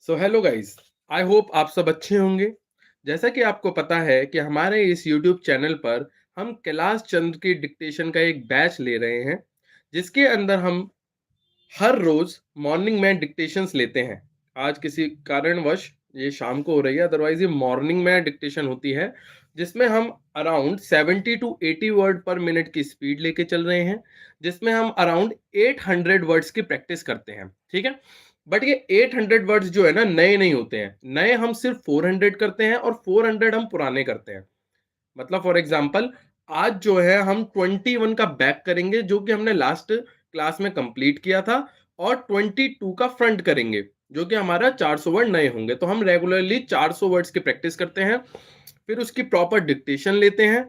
So hello guys, I hope आप सब अच्छे होंगे। जैसा कि आपको पता है कि हमारे इस यूट्यूब चैनल पर हम कैलाश चंद्र की डिक्टेशन का एक बैच ले रहे हैं, जिसके अंदर हम हर रोज मॉर्निंग में डिक्टेशंस लेते हैं। आज किसी कारणवश ये शाम को हो रही है, अदरवाइज ये मॉर्निंग में डिक्टेशन होती है, जिसमें हम अराउंड 70 to 80 वर्ड पर मिनट की स्पीड लेके चल रहे हैं, जिसमें हम अराउंड 800 वर्ड्स की प्रैक्टिस करते हैं। ठीक है, बट ये 800 वर्ड्स जो है ना, नए नहीं होते हैं। नए हम सिर्फ 400 करते हैं और 400 हम पुराने करते हैं। मतलब फॉर एग्जाम्पल, आज जो है हम 21 का बैक करेंगे, जो कि हमने लास्ट क्लास में कंप्लीट किया था, और 22 का फ्रंट करेंगे, जो कि हमारा 400 वर्ड नए होंगे। तो हम रेगुलरली 400 वर्ड्स की प्रैक्टिस करते हैं, फिर उसकी प्रॉपर डिक्टेशन लेते हैं,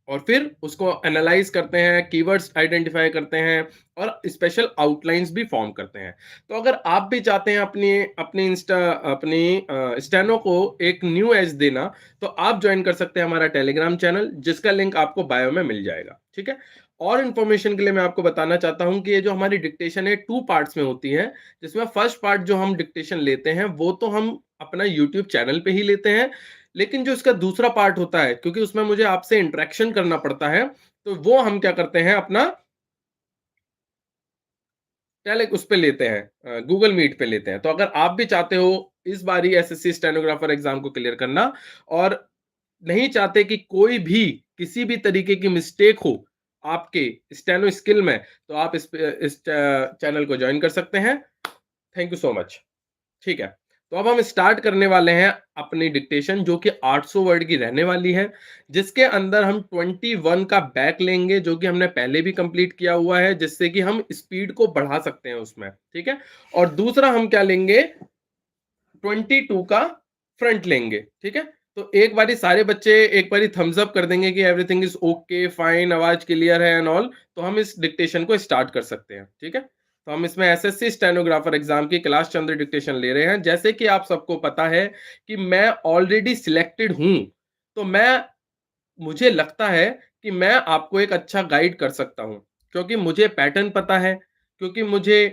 और फिर उसको एनालाइज करते हैं, कीवर्ड्स आइडेंटिफाई करते हैं, और स्पेशल आउटलाइंस भी फॉर्म करते हैं। तो अगर आप भी चाहते हैं अपनी अपनी इंस्टा अपनी स्टेनो को एक न्यू एज देना, तो आप ज्वाइन कर सकते हैं हमारा टेलीग्राम चैनल, जिसका लिंक आपको बायो में मिल जाएगा। ठीक है, और इन्फॉर्मेशन के लिए मैं आपको बताना चाहता हूं कि ये जो हमारी डिक्टेशन है 2 पार्ट्स में होती है, जिसमें फर्स्ट पार्ट जो हम डिक्टेशन लेते हैं वो तो हम अपना यूट्यूब चैनल पे ही लेते हैं, लेकिन जो इसका दूसरा पार्ट होता है, क्योंकि उसमें मुझे आपसे इंटरेक्शन करना पड़ता है, तो वो हम क्या करते हैं, अपना टेले उस पे लेते हैं, गूगल मीट पे लेते हैं। तो अगर आप भी चाहते हो इस बारी एसएससी स्टेनोग्राफर एग्जाम को क्लियर करना, और नहीं चाहते कि कोई भी किसी भी तरीके की मिस्टेक हो आपके स्टेनो स्किल में, तो आप इस चैनल को ज्वाइन कर सकते हैं। Thank you so much. ठीक है, तो अब हम स्टार्ट करने वाले हैं अपनी डिक्टेशन, जो कि 800 वर्ड की रहने वाली है, जिसके अंदर हम 21 का बैक लेंगे, जो कि हमने पहले भी कंप्लीट किया हुआ है, जिससे कि हम स्पीड को बढ़ा सकते हैं उसमें। ठीक है, और दूसरा हम क्या लेंगे, 22 का फ्रंट लेंगे। ठीक है, तो एक बारी सारे बच्चे एक बारी थम्स अप कर देंगे कि एवरीथिंग इज ओके, फाइन, आवाज क्लियर है एंड ऑल, तो हम इस डिक्टेशन को स्टार्ट कर सकते हैं। ठीक है, तो हम इसमें एसएससी स्टेनोग्राफर एग्जाम की क्लास चंद्र डिक्टेशन ले रहे हैं। जैसे कि आप सबको पता है कि मैं ऑलरेडी सिलेक्टेड हूं, तो मुझे लगता है कि मैं आपको एक अच्छा गाइड कर सकता हूं, क्योंकि मुझे पैटर्न पता है, क्योंकि मुझे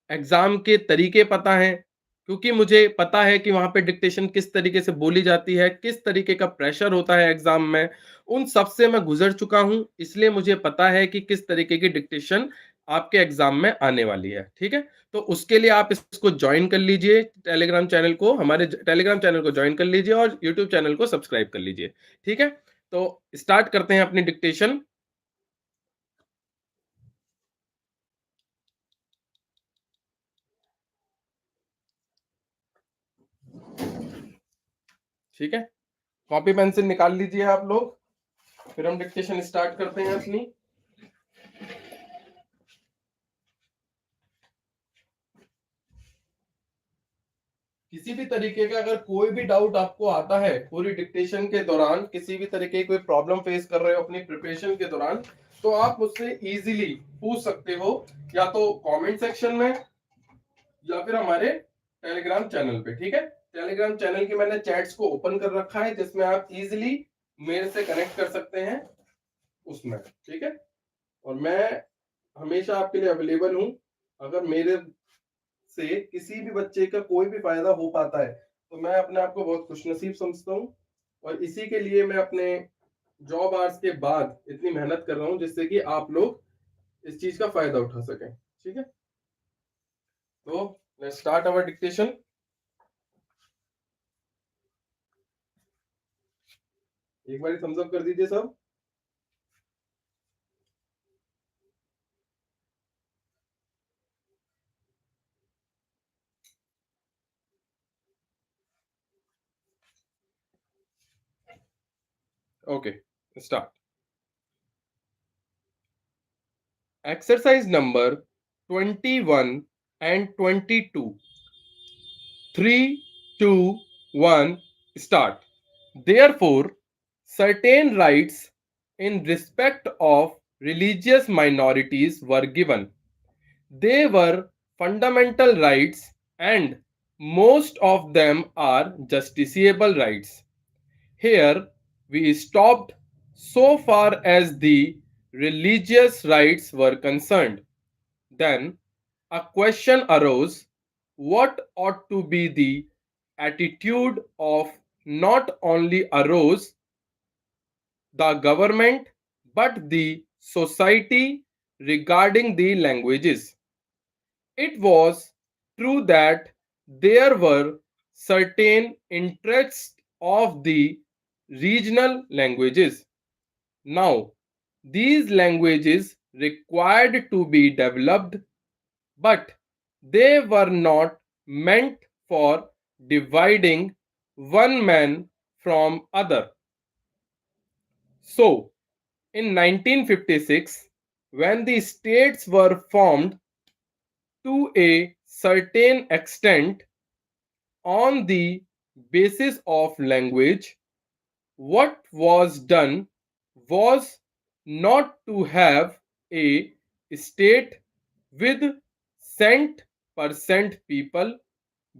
एग्जाम के तरीके पता हैं, क्योंकि मुझे पता है कि वहां पे डिक्टेशन किस तरीके से बोली जाती है, किस तरीके का प्रेशर होता है एग्जाम में। उन सब से मैं गुजर चुका हूं, इसलिए मुझे पता है कि किस तरीके की डिक्टेशन आपके एग्जाम में आने वाली है। ठीक है, तो उसके लिए आप इसको ज्वाइन कर लीजिए, टेलीग्राम चैनल को, हमारे टेलीग्राम चैनल को ज्वाइन कर लीजिए, और यूट्यूब चैनल को सब्सक्राइब कर लीजिए। ठीक है, तो स्टार्ट करते हैं अपनी डिक्टेशन। ठीक है, कॉपी पेंसिल निकाल लीजिए आप लोग, फिर हम डिक्टेशन स्टार्ट करते हैं अपनी। किसी भी तरीके का अगर कोई भी डाउट आपको आता है पूरी डिक्टेशन के दौरान, किसी भी तरीके की कोई प्रॉब्लम फेस कर रहे हो अपनी प्रिपरेशन के दौरान, तो आप मुझसे इजीली पूछ सकते हो, या तो कमेंट सेक्शन में, या फिर हमारे टेलीग्राम चैनल पे। ठीक है, टेलीग्राम चैनल की मैंने चैट्स को ओपन कर रखा है, जिसमें आप इजीली मेरे से कनेक्ट कर सकते हैं उसमें। ठीक है, और मैं हमेशा आपके लिए अवेलेबल हूं। अगर मेरे से किसी भी बच्चे का कोई भी फायदा हो पाता है, तो मैं अपने आप को बहुत खुशनसीब समझता हूँ, और इसी के लिए मैं अपने जॉब आवर्स के बाद इतनी मेहनत कर रहा हूँ, जिससे कि आप लोग इस चीज का फायदा उठा सकें। ठीक है, तो लेट्स स्टार्ट अवर डिक्टेशन। एक बार थम्स अप कर दीजिए सब। Okay, start. Exercise number 21 and 22। 3, 2, 1, start. Therefore, certain rights in respect of religious minorities were given. They were fundamental rights, and most of them are justiciable rights. Here we stopped so far as the religious rights were concerned. Then a question arose: what ought to be the attitude of not only arose the government but the society regarding the languages? It was true that there were certain interests of the regional languages. Now, these languages required to be developed, but they were not meant for dividing one man from other. So, in 1956, when the states were formed to a certain extent on the basis of language, what was done was not to have a state with cent% people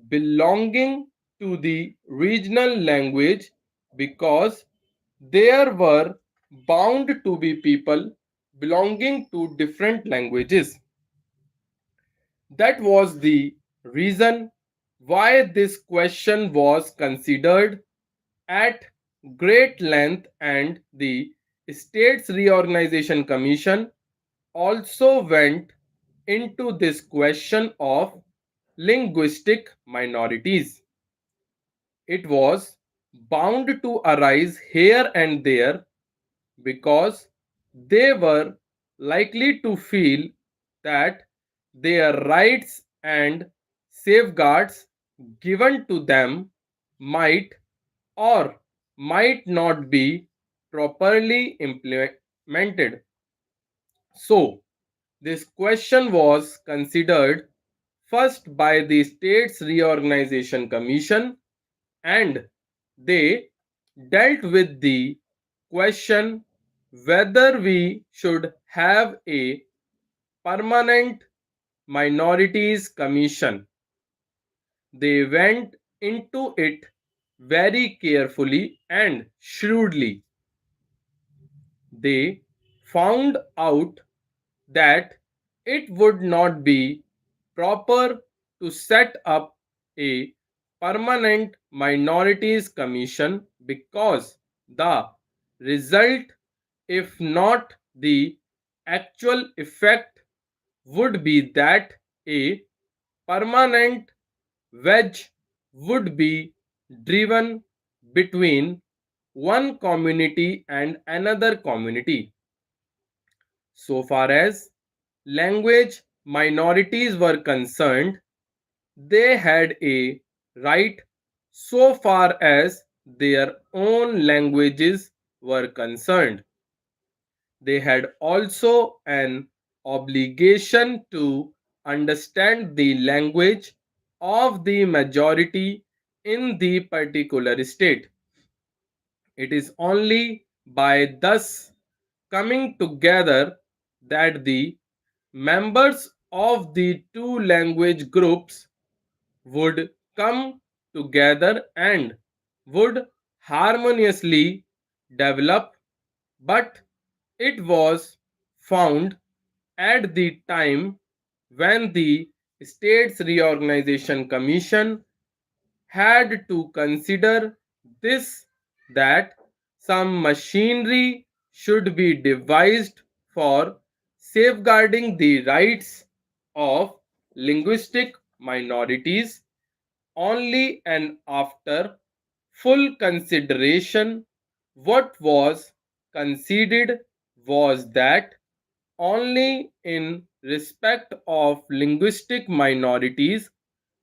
belonging to the regional language, because there were bound to be people belonging to different languages. That was the reason why this question was considered at great length, and the States Reorganization Commission also went into this question of linguistic minorities. It was bound to arise here and there because they were likely to feel that their rights and safeguards given to them might or might not be properly implemented. So, this question was considered first by the States Reorganization Commission, and they dealt with the question whether we should have a permanent minorities commission. They went into it very carefully and shrewdly. They found out that it would not be proper to set up a permanent minorities commission, because the result, if not the actual effect, would be that a permanent wedge would be driven between one community and another community. So far as language minorities were concerned, they had a right so far as their own languages were concerned. They had also an obligation to understand the language of the majority in the particular state. It is only by thus coming together that the members of the two language groups would come together and would harmoniously develop. But it was found at the time when the States Reorganization Commission had to consider this, that some machinery should be devised for safeguarding the rights of linguistic minorities. Only and after full consideration, what was conceded was that only in respect of linguistic minorities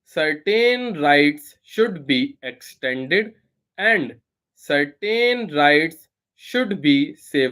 certain rights should be extended and certain rights should be safeguarded.